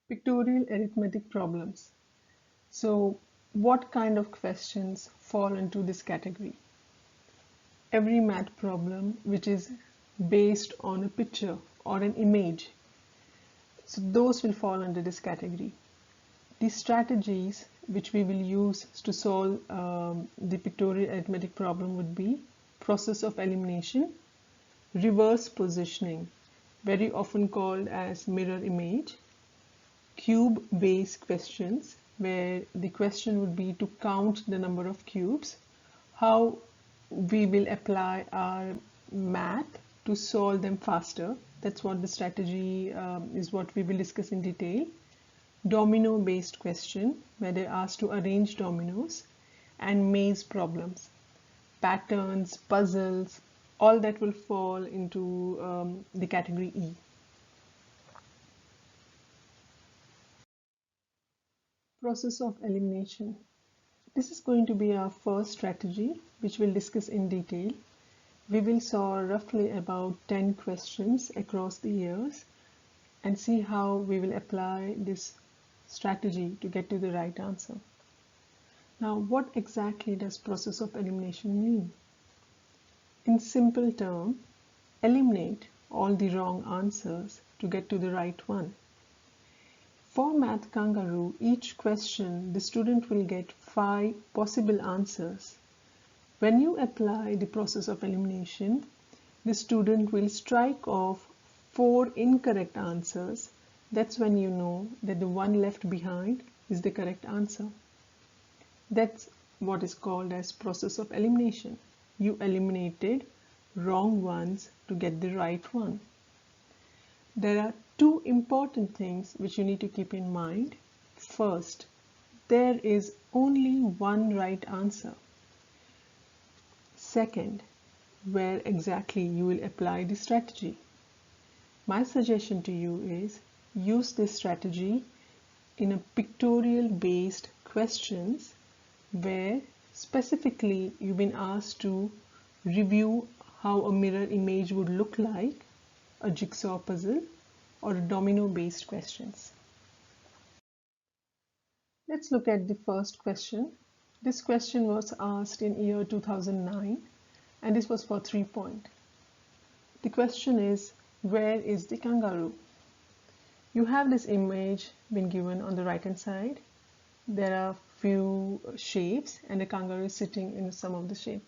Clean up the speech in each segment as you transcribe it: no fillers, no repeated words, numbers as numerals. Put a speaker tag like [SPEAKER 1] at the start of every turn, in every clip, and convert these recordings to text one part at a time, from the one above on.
[SPEAKER 1] Pictorial arithmetic problems. So, what kind of questions fall into this category? Every math problem which is based on a picture or an image. So, those will fall under this category. The strategies which we will use to solve the pictorial arithmetic problem would be process of elimination, reverse positioning, very often called as mirror image, cube-based questions, where the question would be to count the number of cubes, how we will apply our math to solve them faster. That's what the strategy is, what we will discuss in detail. Domino-based question, where they're asked to arrange dominoes, and maze problems, patterns, puzzles, all that will fall into the category E. Process of elimination. This is going to be our first strategy, which we'll discuss in detail. We will solve roughly about 10 questions across the years and see how we will apply this strategy to get to the right answer. Now, what exactly does process of elimination mean? In simple terms, eliminate all the wrong answers to get to the right one. For Math Kangaroo, each question the student will get 5 possible answers. When you apply the process of elimination, the student will strike off 4 incorrect answers. That's when you know that the one left behind is the correct answer. That's what is called as process of elimination. You eliminated wrong ones to get the right one. There are 2 important things which you need to keep in mind. First, there is only one right answer. Second, where exactly you will apply the strategy. My suggestion to you is use this strategy in a pictorial based questions where specifically you've been asked to review how a mirror image would look like, a jigsaw puzzle, or a domino-based questions. Let's look at the first question. This question was asked in year 2009 and this was for 3 points. The question is, where is the kangaroo? You have this image been given on the right hand side. There are few shapes and a kangaroo is sitting in some of the shape.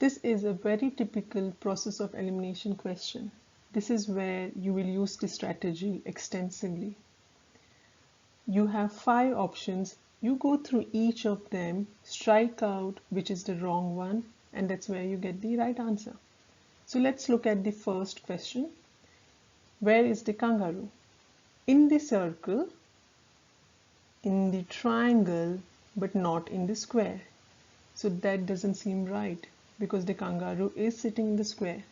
[SPEAKER 1] This is a very typical process of elimination question. This is where you will use the strategy extensively. You have 5 options. You go through each of them, strike out which is the wrong one, and that's where you get the right answer. So let's look at the first question. Where is the kangaroo? In the circle, in the triangle, but not in the square. So that doesn't seem right because the kangaroo is sitting in the square.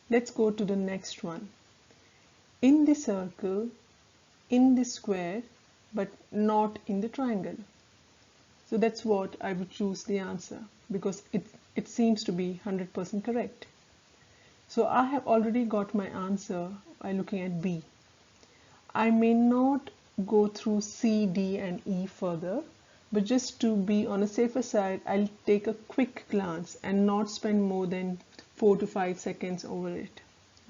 [SPEAKER 1] Let's go to the next one. In the circle, in the square, but not in the triangle. So that's what I would choose the answer because it seems to be 100% correct. So I have already got my answer by looking at B. I may not go through C, D and E further, but just to be on a safer side, I'll take a quick glance and not spend more than 4 to 5 seconds over it.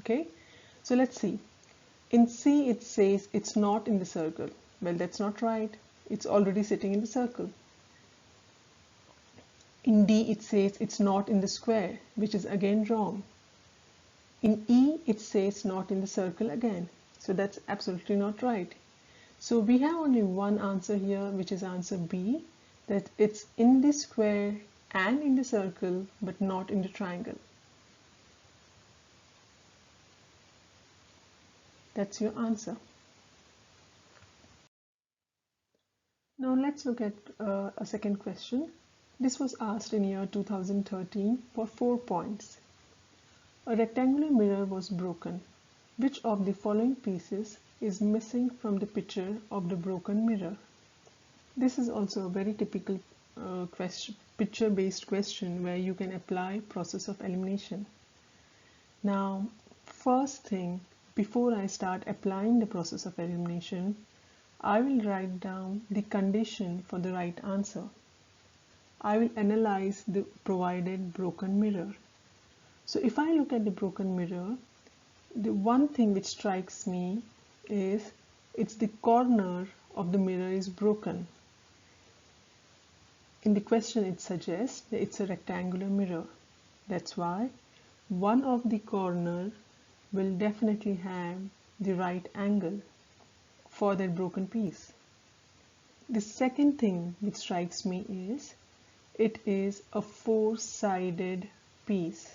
[SPEAKER 1] Okay, so let's see. In C it says it's not in the circle. Well, that's not right. It's already sitting in the circle. In D it says it's not in the square, which is again wrong. In E it says not in the circle again. So that's absolutely not right. So we have only one answer here, which is answer B, that it's in the square and in the circle, but not in the triangle. That's your answer. Now let's look at a second question. This was asked in year 2013 for 4 points. A rectangular mirror was broken. Which of the following pieces is missing from the picture of the broken mirror? This is also a very typical picture-based question where you can apply process of elimination. Now, first thing, before I start applying the process of elimination, I will write down the condition for the right answer. I will analyze the provided broken mirror. So if I look at the broken mirror, the one thing which strikes me is it's the corner of the mirror is broken. In the question it suggests that it's a rectangular mirror. That's why one of the corner will definitely have the right angle for that broken piece. The second thing which strikes me is it is a four-sided piece.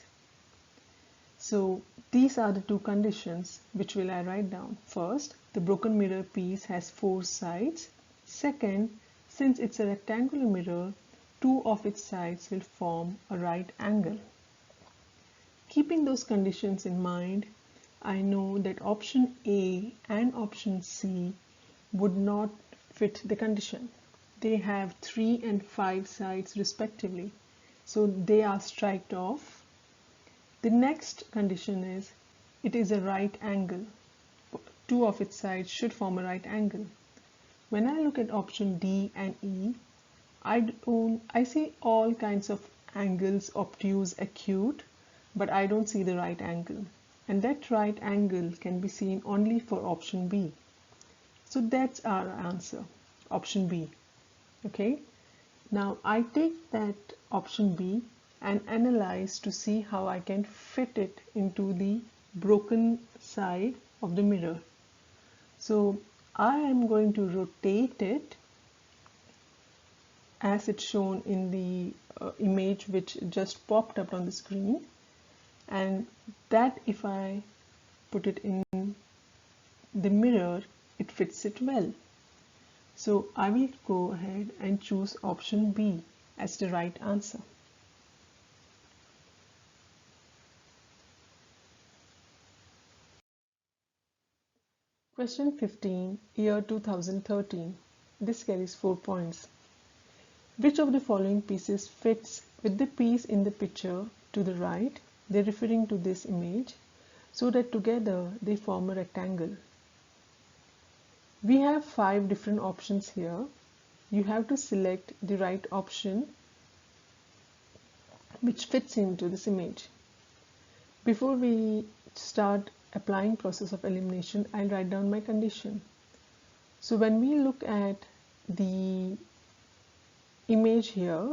[SPEAKER 1] So these are the two conditions which will I write down. First, the broken mirror piece has four sides. Second, since it's a rectangular mirror, two of its sides will form a right angle. Keeping those conditions in mind, I know that option A and option C would not fit the condition. They have 3 and 5 sides respectively, so they are striked off. The next condition is it is a right angle. Two of its sides should form a right angle. When I look at option D and E, I see all kinds of angles, obtuse, acute, but I don't see the right angle. And that right angle can be seen only for option B. So that's our answer, option B. Okay, now I take that option B and analyze to see how I can fit it into the broken side of the mirror. So I am going to rotate it as it's shown in the image which just popped up on the screen, and that if I put it in the mirror, it fits it well. So I will go ahead and choose option B as the right answer. Question 15, year 2013. This carries 4 points. Which of the following pieces fits with the piece in the picture to the right? They're referring to this image, so that together they form a rectangle. We have 5 different options here. You have to select the right option which fits into this image. Before we start applying process of elimination, I'll write down my condition. So when we look at the image here,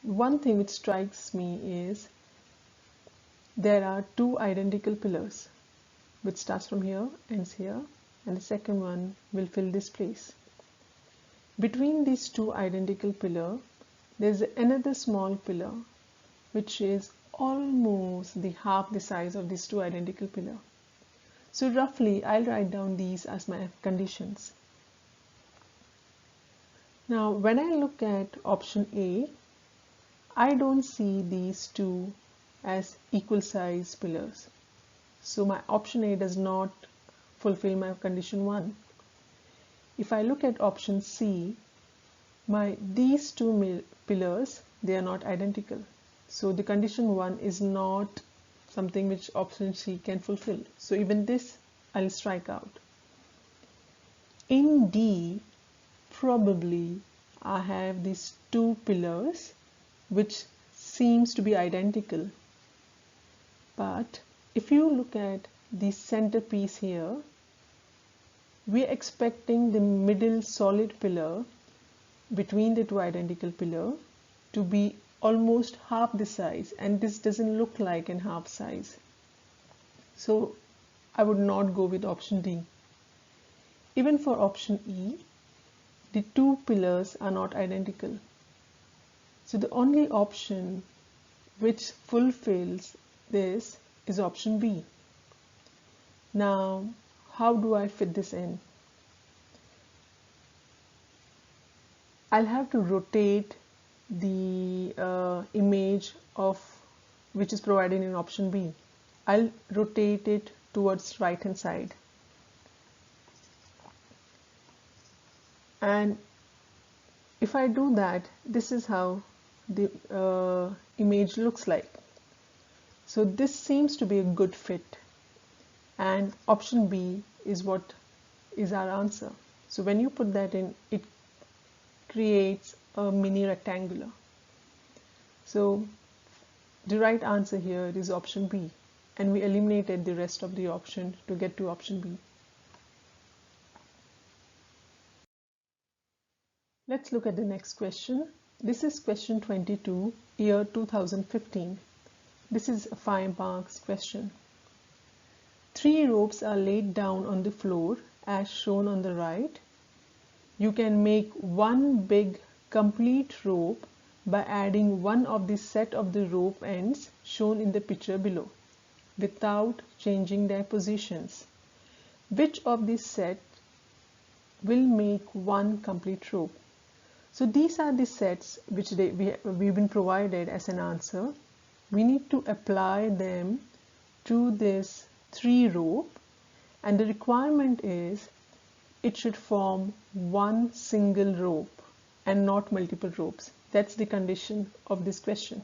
[SPEAKER 1] one thing which strikes me is there are 2 identical pillars which starts from here, ends here, and the second one will fill this place. Between these 2 identical pillars, there's another small pillar which is almost half the size of these 2 identical pillars. So roughly I'll write down these as my conditions. Now when I look at option A, I don't see these 2 as equal size pillars. So my option A does not fulfill my condition 1. If I look at option C, these 2 pillars, they are not identical. So the condition 1 is not something which option C can fulfill. So even this I'll strike out. In D, probably I have these 2 pillars which seems to be identical. But if you look at the centerpiece here, we're expecting the middle solid pillar between the 2 identical pillars to be almost half the size, and this doesn't look like an half size. So I would not go with option D. Even for option E, the 2 pillars are not identical. So the only option which fulfills this is option B. Now, how do I fit this in? I'll have to rotate the image of which is provided in option B. I'll rotate it towards right hand side. And if I do that, this is how the image looks like. So this seems to be a good fit. and option B is what is our answer. So when you put that in, it creates a mini rectangular. So the right answer here is option B, and we eliminated the rest of the option to get to option B. Let's look at the next question. This is question 22, year 2015. This is a 5 marks question. 3 ropes are laid down on the floor as shown on the right. You can make one big complete rope by adding one of the set of the rope ends shown in the picture below without changing their positions. Which of these sets will make one complete rope? So these are the sets which we've been provided as an answer. We need to apply them to this 3 rope, and the requirement is it should form one single rope and not multiple ropes. That's the condition of this question.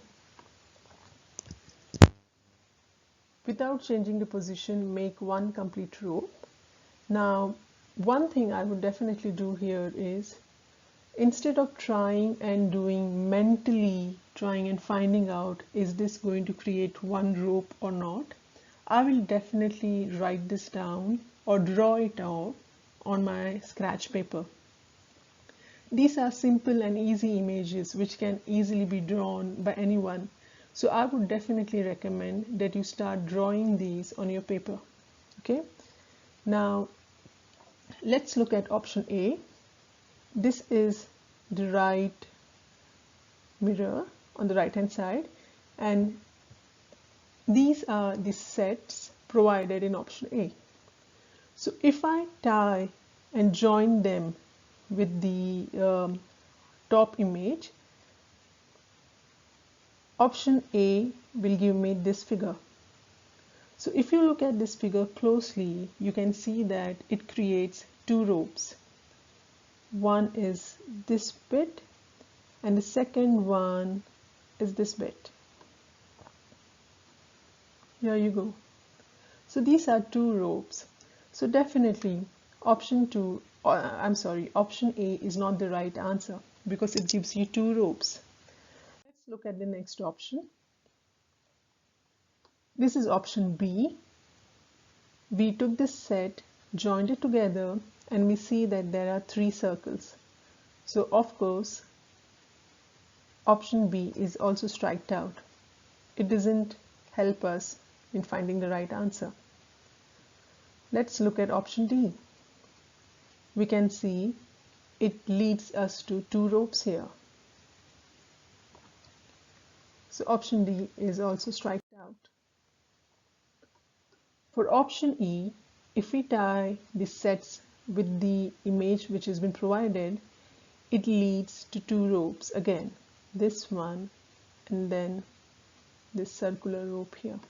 [SPEAKER 1] Without changing the position, make one complete rope. Now, one thing I would definitely do here is, instead of trying and doing mentally, trying and finding out is this going to create one rope or not, I will definitely write this down or draw it out on my scratch paper. These are simple and easy images which can easily be drawn by anyone. So I would definitely recommend that you start drawing these on your paper. Okay. Now let's look at option A. This is the right mirror on the right hand side, and these are the sets provided in option A. So if I tie and join them with the top image, option A will give me this figure. So if you look at this figure closely, you can see that it creates 2 ropes. One is this bit and the second one is this bit. Here you go. So these are 2 ropes. So definitely option A is not the right answer because it gives you 2 ropes. Let's look at the next option. This is option B. We took this set, joined it together, and we see that there are 3 circles. So of course option B is also striked out. It doesn't help us in finding the right answer. Let's look at option D. We can see it leads us to 2 ropes here. So option D is also striked out. For option E, if we tie the sets with the image which has been provided, it leads to 2 ropes again, this one and then this circular rope here.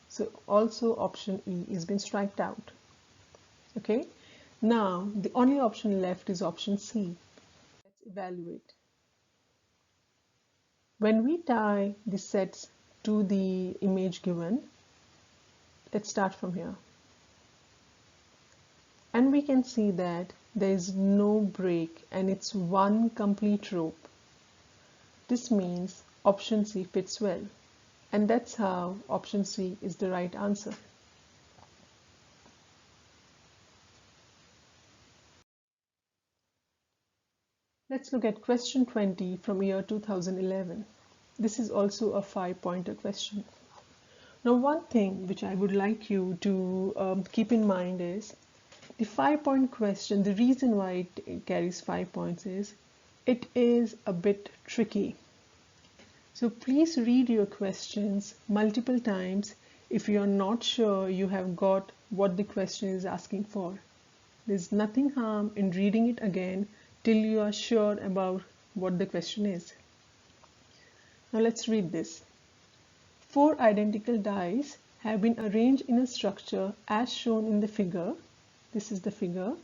[SPEAKER 1] So also option E is been striked out. Okay, now the only option left is option C. Let's evaluate. When we tie the sets to the image given, let's start from here. And we can see that there is no break and it's one complete rope. This means option C fits well. And that's how option C is the right answer. Let's look at question 20 from year 2011. This is also a 5-pointer question. Now one thing which I would like you to keep in mind is the 5-point question. The reason why it carries 5 points is it is a bit tricky. So please read your questions multiple times if you are not sure you have got what the question is asking for. There's nothing harm in reading it again till you are sure about what the question is. Now let's read this. 4 identical dice have been arranged in a structure as shown in the figure. This is the figure.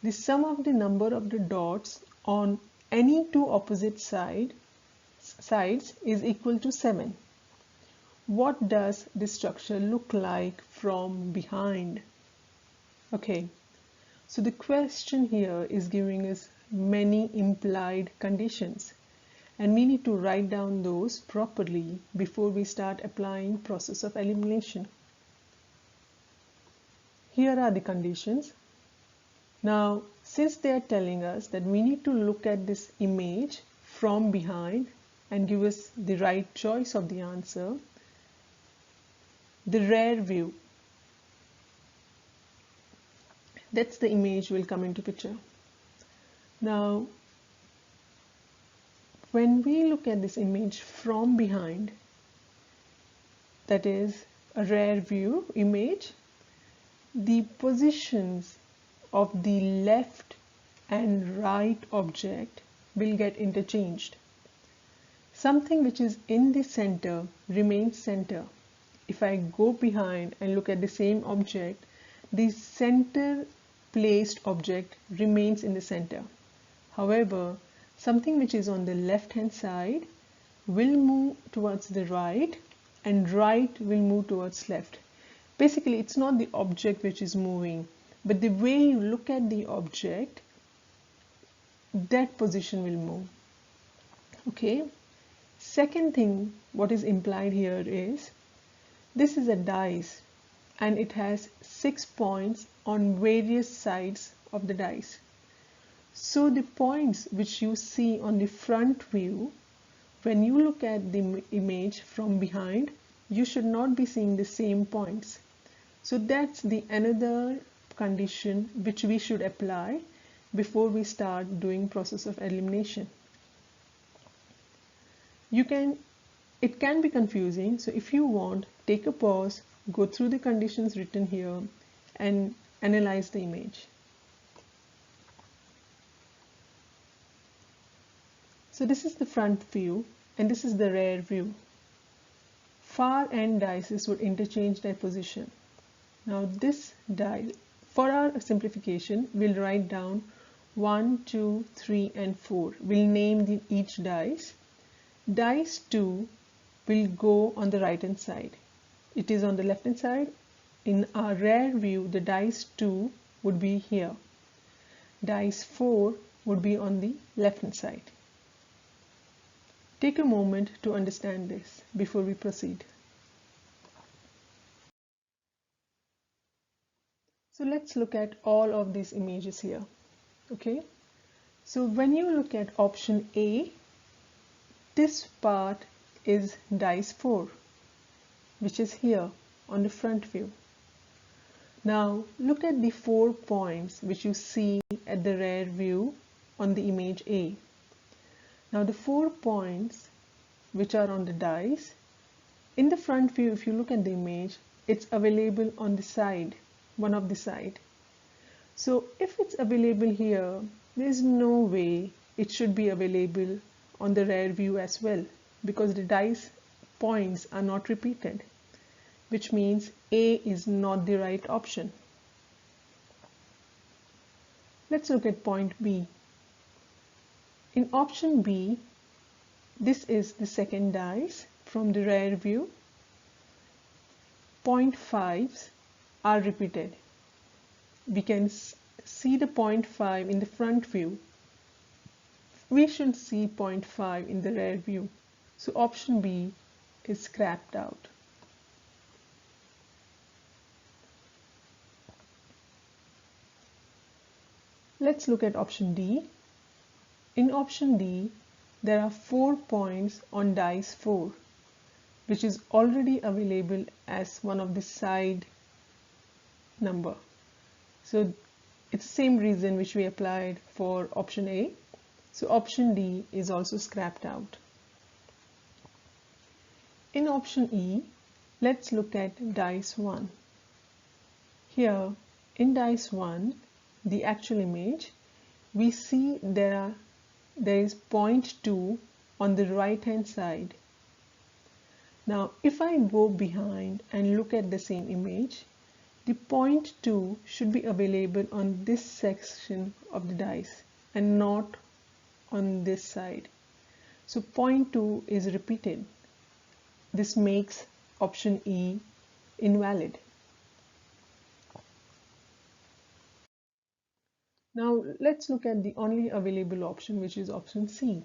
[SPEAKER 1] The sum of the number of the dots on any 2 opposite sides is equal to 7. what does this structure look like from behind? Okay, so the question here is giving us many implied conditions, and we need to write down those properly before we start applying process of elimination. Here are the conditions. Now, since they are telling us that we need to look at this image from behind and give us the right choice of the answer, the rear view, that's the image will come into picture. Now, when we look at this image from behind, that is a rear view image, the positions of the left and right object will get interchanged. Something which is in the center remains center. If I go behind and look at the same object, the center placed object remains in the center. However, something which is on the left hand side will move towards the right and right will move towards left. Basically, it's not the object which is moving, but the way you look at the object, that position will move. Okay. Second thing, what is implied here is, this is a dice and it has 6 points on various sides of the dice. So the points which you see on the front view, when you look at the image from behind, you should not be seeing the same points. So that's the another condition which we should apply before we start doing process of elimination. It can be confusing, so if you want, take a pause, go through the conditions written here and analyze the image. So this is the front view and this is the rear view. Far end dices would interchange their position. Now this die, for our simplification, we'll write down 1, 2, 3 and 4. We'll name each dice. Dice 2 will go on the right hand side. It is on the left hand side. In our rear view, the dice 2 would be here. Dice 4 would be on the left hand side. Take a moment to understand this before we proceed. So let's look at all of these images here. Okay. So when you look at option A, this part is dice 4, which is here on the front view. Now look at the 4 points which you see at the rear view on the image A. Now the 4 points which are on the dice, in the front view, if you look at the image, it's available on the side, one of the side. So if it's available here, there is no way it should be available on the rear view as well, because the dice points are not repeated, which means A is not the right option. Let's look at point B. In option B, this is the second dice from the rear view. Point 5s are repeated. We can see the point 5 in the front view. We should see point 5 in the rear view. So option B is scrapped out. Let's look at option D. In option D, there are 4 points on dice 4, which is already available as one of the side number. So it's the same reason which we applied for option A. So option D is also scrapped out. In option E, let's look at dice 1. Here in dice 1, the actual image, we see there is point 2 on the right hand side. Now if I go behind and look at the same image, the point 2 should be available on this section of the dice and not on this side. So point 2 is repeated. This makes option E invalid. Now let's look at the only available option, which is option C,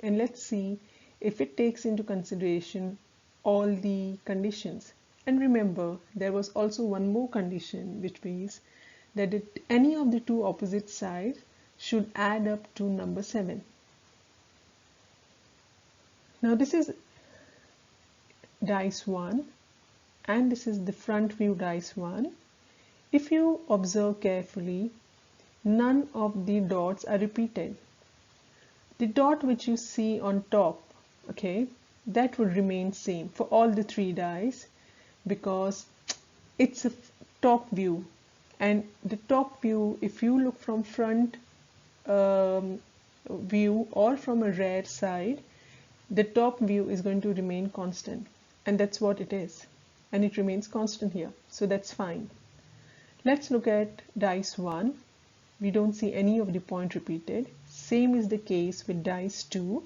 [SPEAKER 1] and let's see if it takes into consideration all the conditions. And remember, there was also one more condition, which means that any of the two opposite sides should add up to number 7. Now this is dice 1 and this is the front view dice 1. If you observe carefully, none of the dots are repeated. The dot which you see on top, okay, that would remain same for all the 3 dice because it's a top view, and the top view, if you look from front view or from a rear side, the top view is going to remain constant, and that's what it is, and it remains constant here, so that's fine. Let's look at dice 1. We don't see any of the point repeated. Same is the case with dice 2,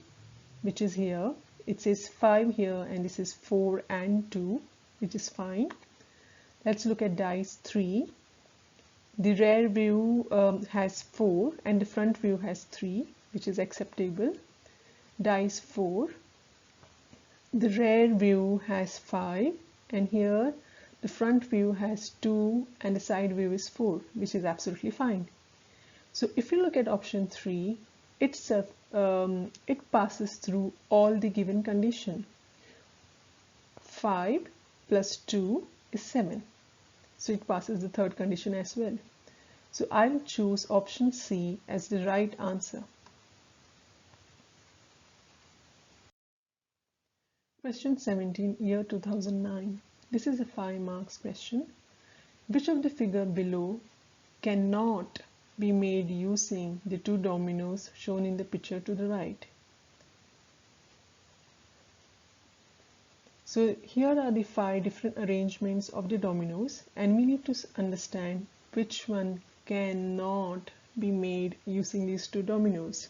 [SPEAKER 1] which is here. It says 5 here and this is 4 and 2, which is fine. Let's look at dice 3. The rear view has 4 and the front view has 3, which is acceptable. Dice 4, the rear view has 5 and here the front view has 2 and the side view is 4, which is absolutely fine. So if you look at option 3, it passes through all the given condition. 5 plus 2 is 7. So it passes the third condition as well. So I'll choose option C as the right answer. Question 17, year 2009. This is a 5 marks question. Which of the figure below cannot be made using the 2 dominoes shown in the picture to the right? So here are the 5 different arrangements of the dominoes, and we need to understand which one cannot be made using these 2 dominoes.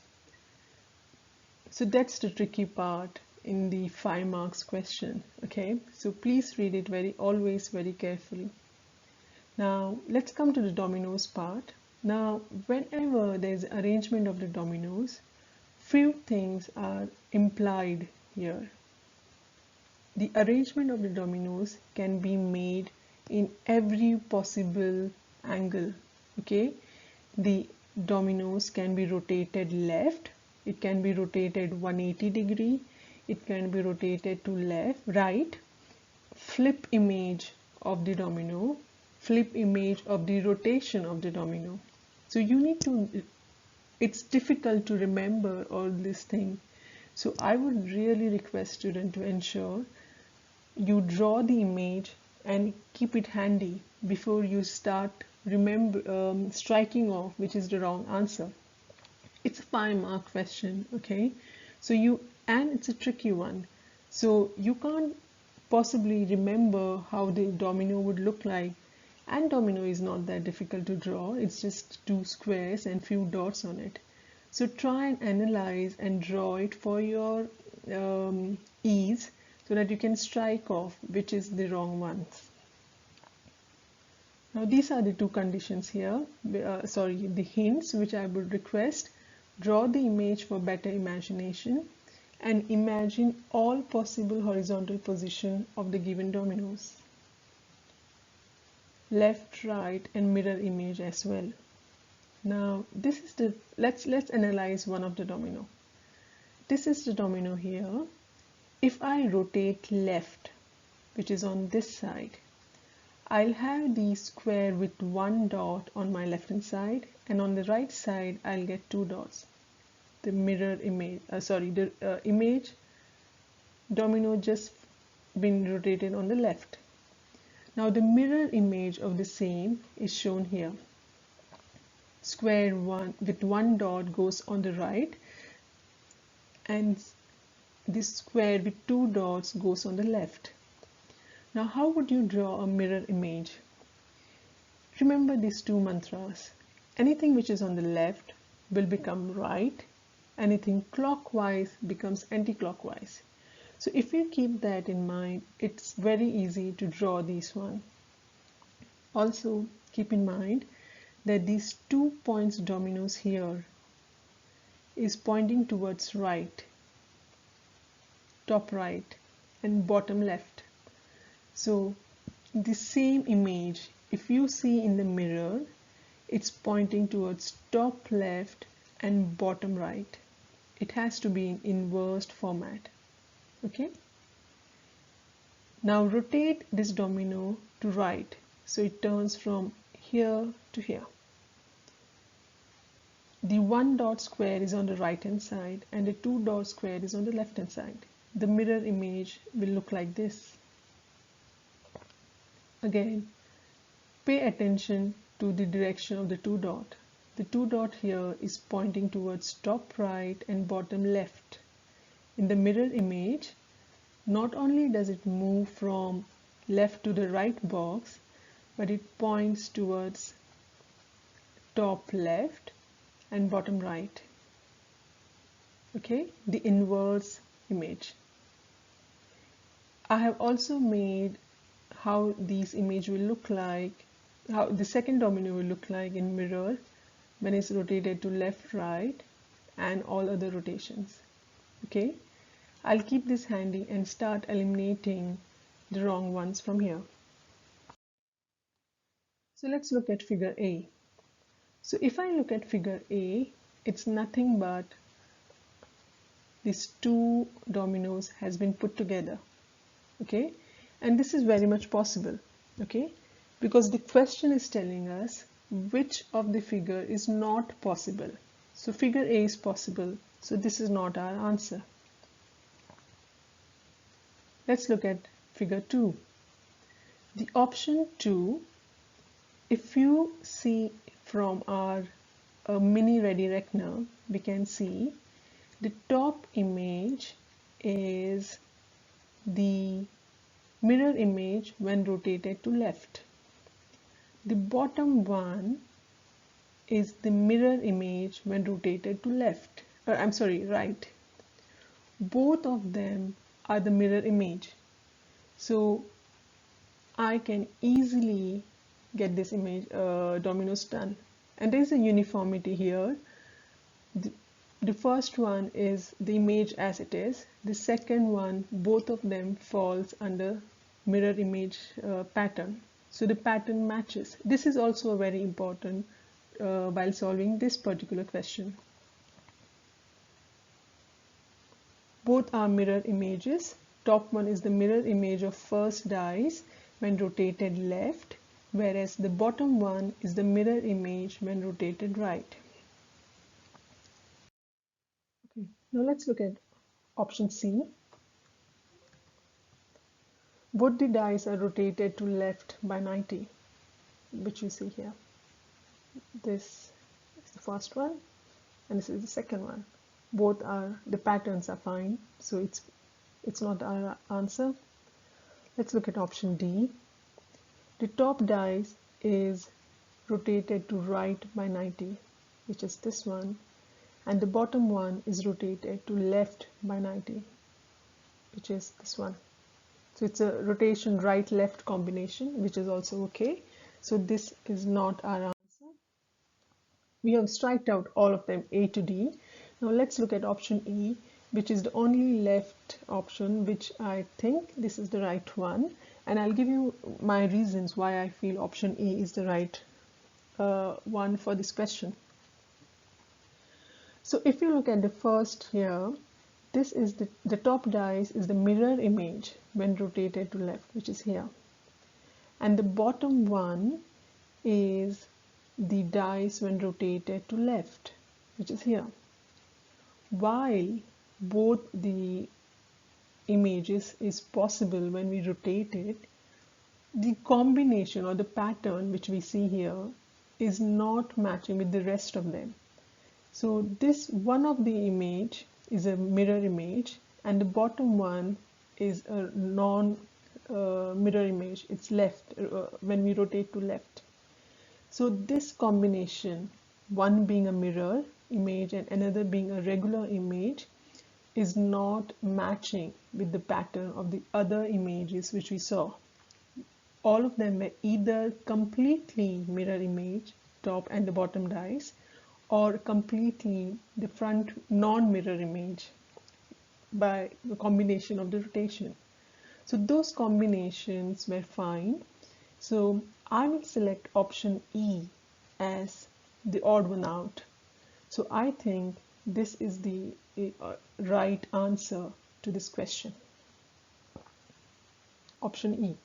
[SPEAKER 1] So that's the tricky part in the 5 marks question. Okay, so please read it always very carefully. Now let's come to the dominoes part. Now whenever there is arrangement of the dominoes, few things are implied here. The arrangement of the dominoes can be made in every possible angle. Okay, the dominoes can be rotated left, it can be rotated 180 degree, it can be rotated to left, right, flip image of the domino, flip image of the rotation of the domino. So you need to, it's difficult to remember all this thing. So I would really request student to ensure you draw the image and keep it handy before you start striking off which is the wrong answer. It's a 5 mark question, okay? So and it's a tricky one. So you can't possibly remember how the domino would look like. And domino is not that difficult to draw. It's just 2 squares and few dots on it. So try and analyze and draw it for your ease, so that you can strike off which is the wrong ones. Now these are the 2 conditions here, the hints which I would request. Draw the image for better imagination and imagine all possible horizontal position of the given dominoes. Left, right and mirror image as well. Now this is the, let's analyze one of the domino. This is the domino here. If I rotate left, which is on this side, I'll have the square with 1 dot on my left hand side, and on the right side I'll get 2 dots. The mirror image, image domino just been rotated on the left. Now the mirror image of the same is shown here. Square 1 with 1 dot goes on the right, and this square with 2 dots goes on the left. Now how would you draw a mirror image? Remember these 2 mantras. Anything which is on the left will become right, anything clockwise becomes anti-clockwise. So if you keep that in mind, it's very easy to draw this one. Also, keep in mind that these 2 points dominoes here is pointing towards right, top right, and bottom left. So the same image, if you see in the mirror, it's pointing towards top left and bottom right. It has to be in inversed format. Okay. Now rotate this domino to right, so it turns from here to here. The 1 dot square is on the right hand side and the 2 dot square is on the left hand side. The mirror image will look like this. Again, pay attention to the direction of the 2 dot. The 2 dot here is pointing towards top right and bottom left. In the mirror image, not only does it move from left to the right box, but it points towards top left and bottom right. Okay, the inverse image. I have also made how these image will look like, how the second domino will look like in mirror when it's rotated to left, right, and all other rotations. Okay, I'll keep this handy and start eliminating the wrong ones from here. So let's look at figure A. So if I look at figure A, it's nothing but these 2 dominoes has been put together. Okay, and this is very much possible. Okay, because the question is telling us which of the figure is not possible. So figure A is possible, so this is not our answer. Let's look at figure 2. The option 2, if you see from our mini ready rectangle, we can see the top image is the mirror image when rotated to left. The bottom one is the mirror image when rotated to left. Right. Both of them are the mirror image. So I can easily get this image dominoes done. And there is a uniformity here. The first one is the image as it is. The second one, both of them falls under mirror image pattern. So the pattern matches. This is also very important while solving this particular question. Both are mirror images. Top one is the mirror image of first dice when rotated left, whereas the bottom one is the mirror image when rotated right. Okay, now let's look at option C. Both the dice are rotated to left by 90, which you see here. This is the first one and this is the second one. Both are, the patterns are fine, so it's not our answer. Let's look at option D. The top dice is rotated to right by 90, which is this one, and the bottom one is rotated to left by 90, which is this one. So it's a rotation right-left combination, which is also okay. So this is not our answer. We have striked out all of them, A to D. Now let's look at option E, which is the only left option, which I think this is the right one. And I'll give you my reasons why I feel option E is the right one for this question. So if you look at the first here, this is the top dice is the mirror image when rotated to left, which is here. And the bottom one is the dice when rotated to left, which is here. While both the images is possible when we rotate it, the combination or the pattern which we see here is not matching with the rest of them. So this one of the image is a mirror image and the bottom one is a non-mirror image. It's left when we rotate to left. So this combination, one being a mirror image and another being a regular image, is not matching with the pattern of the other images which we saw. All of them were either completely mirror image, top and the bottom dice, or completely the front non-mirror image by the combination of the rotation. So those combinations were fine. So I will select option E as the odd one out. So I think this is the right answer to this question. Option E.